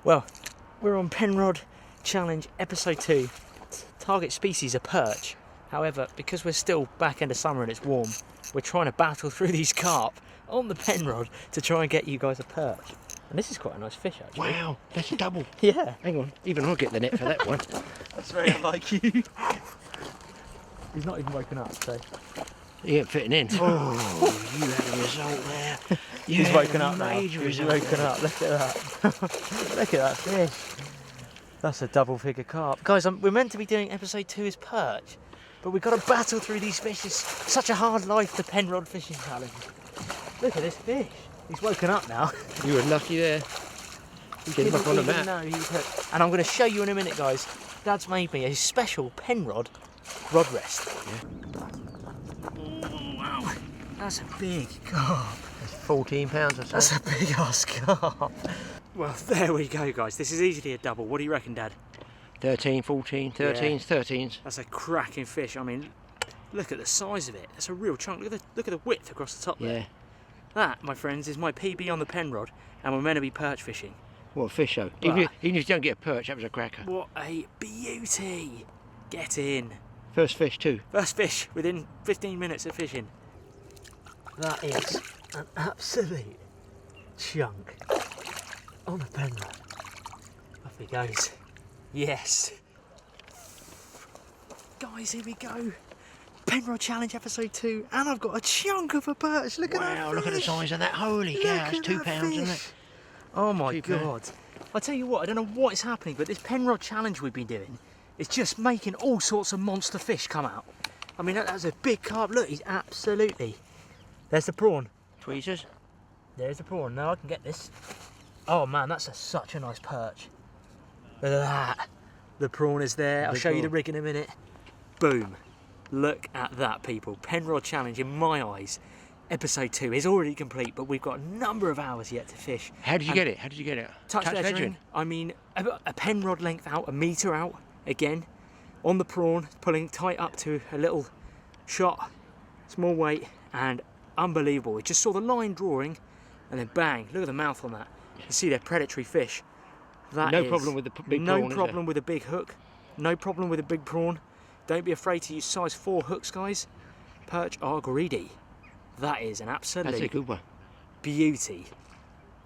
Well, we're on Penrod Challenge episode 2. Target species are perch. However, because we're still back end of summer and it's warm, we're trying to battle through these carp on the Penrod to try and get you guys a perch. And this is quite a nice fish, actually. Wow, that's a double. Yeah. Hang on, even I'll get the net for that one. That's very unlike you. He's not even woken up, so... He ain't fitting in. Oh, you had a result there. He's woken up now. He's woken up. Look at that. Look at that fish. That's a double figure carp. Guys, we're meant to be doing episode 2 as perch, but we've got to battle through these fish. It's such a hard life, the Penrod Fishing Challenge. Look at this fish. He's woken up now. You were lucky there. Get him up on the mat. And I'm going to show you in a minute, guys. Dad's made me a special Penrod rod rest. Yeah. Oh, wow. That's a big carp. That's 14 pounds or so. That's a big ass carp. Well, there we go, guys. This is easily a double. What do you reckon, Dad? 13, 14, 13s, Yeah. 13s. That's a cracking fish. I mean, look at the size of it. That's a real chunk. Look at the width across the top there. Yeah. That, my friends, is my PB on the Penrod, and we're meant to be perch fishing. What a fish though. But- Even if you don't get a perch, that was a cracker. What a beauty! Get in. First fish too. First fish within 15 minutes of fishing. That is an absolute chunk on the Penrod. Off he goes. Yes. Guys, here we go. Penrod Challenge episode 2, and I've got a chunk of a perch. Look at that. Wow, look at the size of that. Holy cow, that's 2 pounds, isn't it? Oh my 2 God. I tell you what, I don't know what is happening, but this Penrod Challenge we've been doing is just making all sorts of monster fish come out. I mean, that's a big carp. Look, he's absolutely... There's the prawn. Tweezers. There's the prawn. Now I can get this. Oh man, that's such a nice perch. Look at that. The prawn is there. I'll show you the rig in a minute. Boom. Look at that, people. Penrod Challenge, in my eyes, episode 2 is already complete, but we've got a number of hours yet to fish. How did you get it? How did you get it? Touch ledgering. I mean, a Penrod length out, a metre out, again, on the prawn, pulling tight up to a little shot, small weight, and unbelievable. We just saw the line drawing, and then bang, look at the mouth on that. You see they're predatory fish. No problem with the big prawn, No problem with a big hook. No problem with a big prawn. Don't be afraid to use size 4 hooks, guys. Perch are greedy. That is an absolute That's a good one. beauty.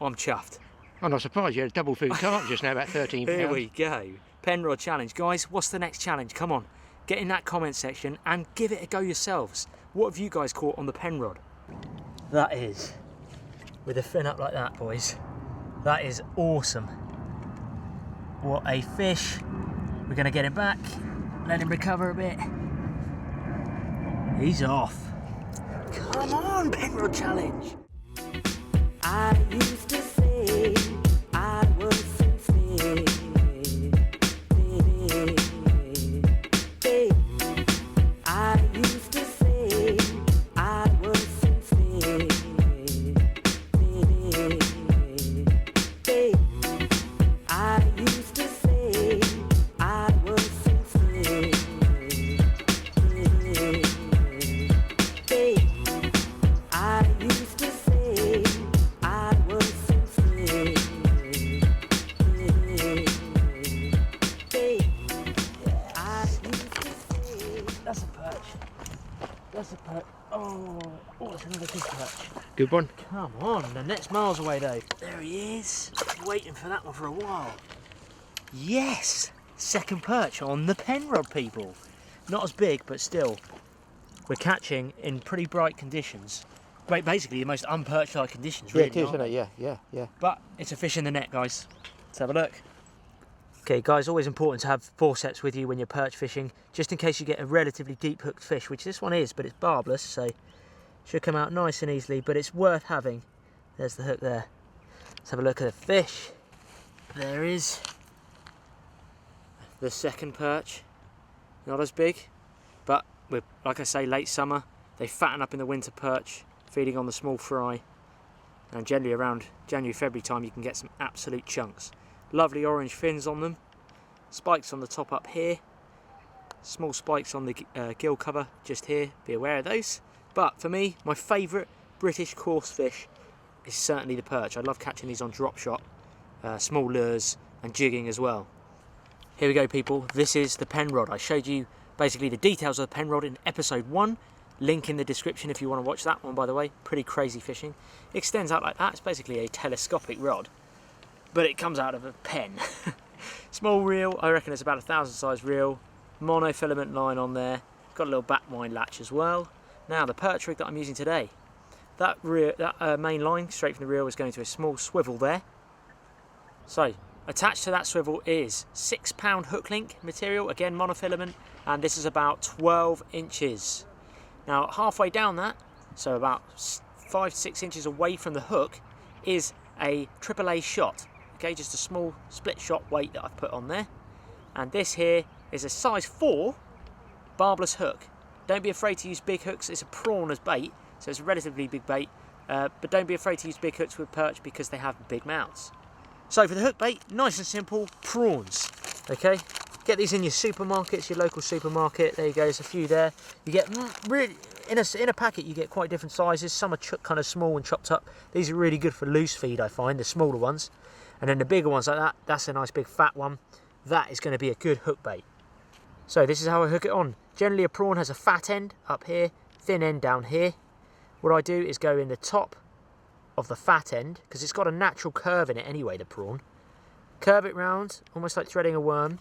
I'm chuffed. I'm not surprised you had a double food carp just now, about 13 pounds. Here we go. Penrod Challenge. Guys, what's the next challenge? Come on. Get in that comment section and give it a go yourselves. What have you guys caught on the Penrod? That is, with a fin up like that, boys, that is awesome. What a fish. We're going to get him back, let him recover a bit. He's off. Come on, Penrod Challenge. I used to say I was sincere. I used to say I was sincere. I used to say I was sincere. I used to say I was sincere. I used to say. That's a perch. That's a perch. Oh, that's another big perch. Good one. Come on, the net's miles away though. There he is. Waiting for that one for a while. Yes! Second perch on the Penrod, people. Not as big, but still. We're catching in pretty bright conditions. Basically the most unperch-like conditions, really. Yeah, it is, aren't isn't they? it? Yeah. But it's a fish in the net, guys. Let's have a look. Okay, guys, always important to have forceps with you when you're perch fishing, just in case you get a relatively deep hooked fish, which this one is, but it's barbless, so should come out nice and easily, but it's worth having. There's the hook there. Let's have a look at the fish. There is the second perch. Not as big, but we're, like I say, late summer. They fatten up in the winter perch, feeding on the small fry. And generally around January, February time, you can get some absolute chunks. Lovely orange fins on them. Spikes on the top up here. Small spikes on the gill cover just here. Be aware of those. But for me, my favourite British coarse fish is certainly the perch. I love catching these on drop shot. Small lures, and jigging as well. Here we go, people. This is the pen rod. I showed you basically the details of the pen rod in episode 1. Link in the description if you want to watch that one, by the way. Pretty crazy fishing. It extends out like that. It's basically a telescopic rod, but it comes out of a pen. Small reel, I reckon it's about 1,000 size reel. Monofilament line on there. Got a little back wind latch as well. Now the perch rig that I'm using today. That main line straight from the reel is going to a small swivel there. So attached to that swivel is 6-pound hook link material, again monofilament, and this is about 12 inches. Now halfway down that, so about 5 to 6 inches away from the hook, is a AAA shot. Okay, just a small split shot weight that I've put on there. And this here is a size 4 barbless hook. Don't be afraid to use big hooks. It's a prawn as bait, so it's a relatively big bait. But don't be afraid to use big hooks with perch because they have big mouths. So for the hook bait, nice and simple, prawns. Okay, get these in your supermarkets, your local supermarket. There you go, there's a few there. You get really, in a packet you get quite different sizes. Some are kind of small and chopped up. These are really good for loose feed, I find, the smaller ones. And then the bigger ones like that, that's a nice big fat one. That is going to be a good hook bait. So this is how I hook it on. Generally a prawn has a fat end up here, thin end down here. What I do is go in the top of the fat end, because it's got a natural curve in it anyway, the prawn. Curve it round, almost like threading a worm.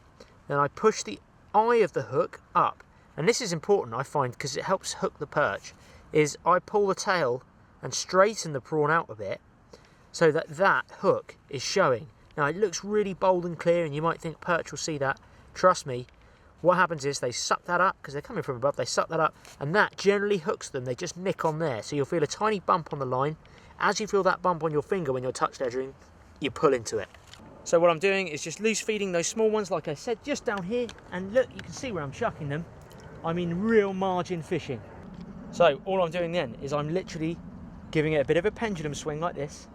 Then I push the eye of the hook up. And this is important, I find, because it helps hook the perch, is I pull the tail and straighten the prawn out a bit so that that hook is showing. Now it looks really bold and clear and you might think perch will see that. Trust me, what happens is they suck that up, because they're coming from above, they suck that up, and that generally hooks them. They just nick on there. So you'll feel a tiny bump on the line. As you feel that bump on your finger when you're touch leisuring, you pull into it. So what I'm doing is just loose feeding those small ones, like I said, just down here. And look, you can see where I'm chucking them. I'm in real margin fishing. So all I'm doing then is I'm literally giving it a bit of a pendulum swing like this.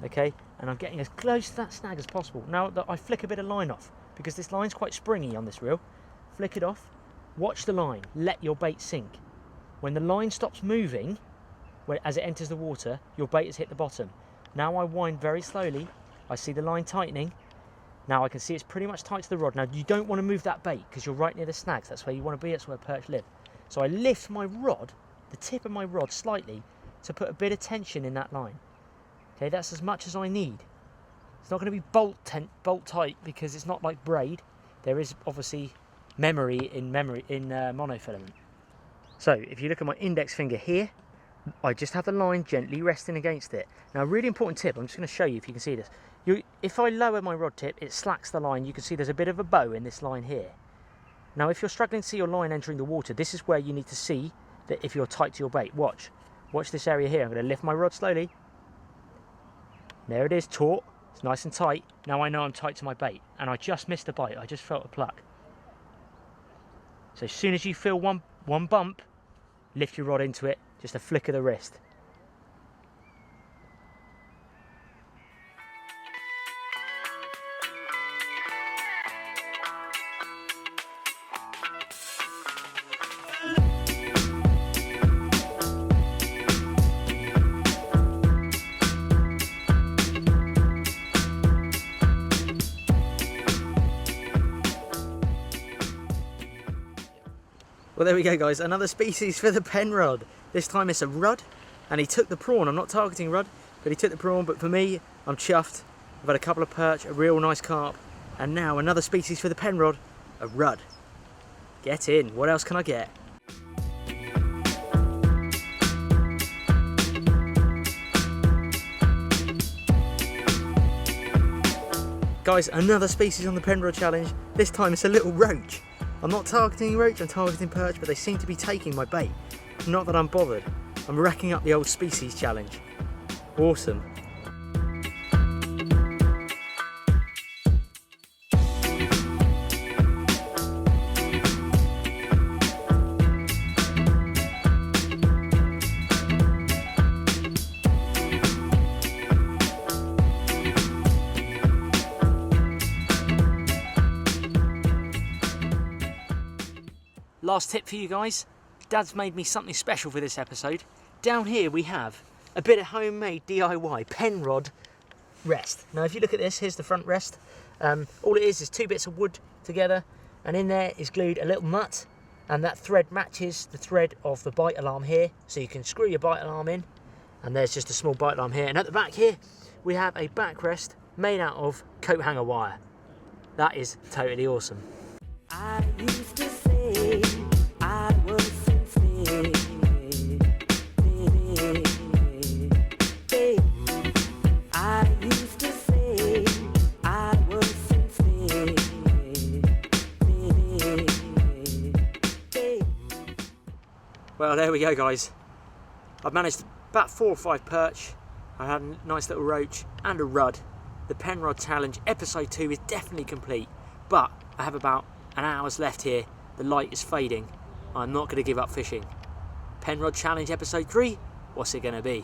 Okay, and I'm getting as close to that snag as possible. Now that I flick a bit of line off, because this line's quite springy on this reel. Flick it off, watch the line, let your bait sink. When the line stops moving, as it enters the water, your bait has hit the bottom. Now I wind very slowly, I see the line tightening. Now I can see it's pretty much tight to the rod. Now you don't want to move that bait because you're right near the snags. That's where you want to be, that's where perch live. So I lift my rod, the tip of my rod slightly, to put a bit of tension in that line. Okay, that's as much as I need. It's not going to be bolt tight because it's not like braid. There is obviously memory in monofilament. So if you look at my index finger here, I just have the line gently resting against it. Now a really important tip, I'm just going to show you if you can see this. If I lower my rod tip, it slacks the line. You can see there's a bit of a bow in this line here. Now if you're struggling to see your line entering the water, this is where you need to see that if you're tight to your bait. Watch this area here. I'm going to lift my rod slowly. There it is, taut. It's nice and tight. Now I know I'm tight to my bait, and I just missed a bite. I just felt a pluck. So as soon as you feel one bump, lift your rod into it, just a flick of the wrist. Well, there we go, guys. Another species for the pen rod. This time it's a rudd, and he took the prawn. I'm not targeting rudd, but he took the prawn. But for me, I'm chuffed. I've had a couple of perch, a real nice carp, and now another species for the pen rod, a rudd. Get in. What else can I get? Guys, another species on the pen rod challenge. This time it's a little roach. I'm not targeting roach, I'm targeting perch, but they seem to be taking my bait. Not that I'm bothered. I'm racking up the old species challenge. Awesome. Last tip for you guys, Dad's made me something special for this episode. Down here we have a bit of homemade DIY pen rod rest. Now if you look at this, here's the front rest. All it is 2 bits of wood together, and in there is glued a little nut, and that thread matches the thread of the bite alarm here, so you can screw your bite alarm in, and there's just a small bite alarm here. And at the back here we have a backrest made out of coat hanger wire. That is totally awesome. I used to say I was sincere. I used to say I was sincere. Well, there we go, guys. I've managed about 4 or 5 perch. I had a nice little roach and a rudd. The Penrod Challenge episode 2 is definitely complete, but I have about an hour's left here. The light is fading. I'm not going to give up fishing. Penrod Challenge episode 3, what's it going to be?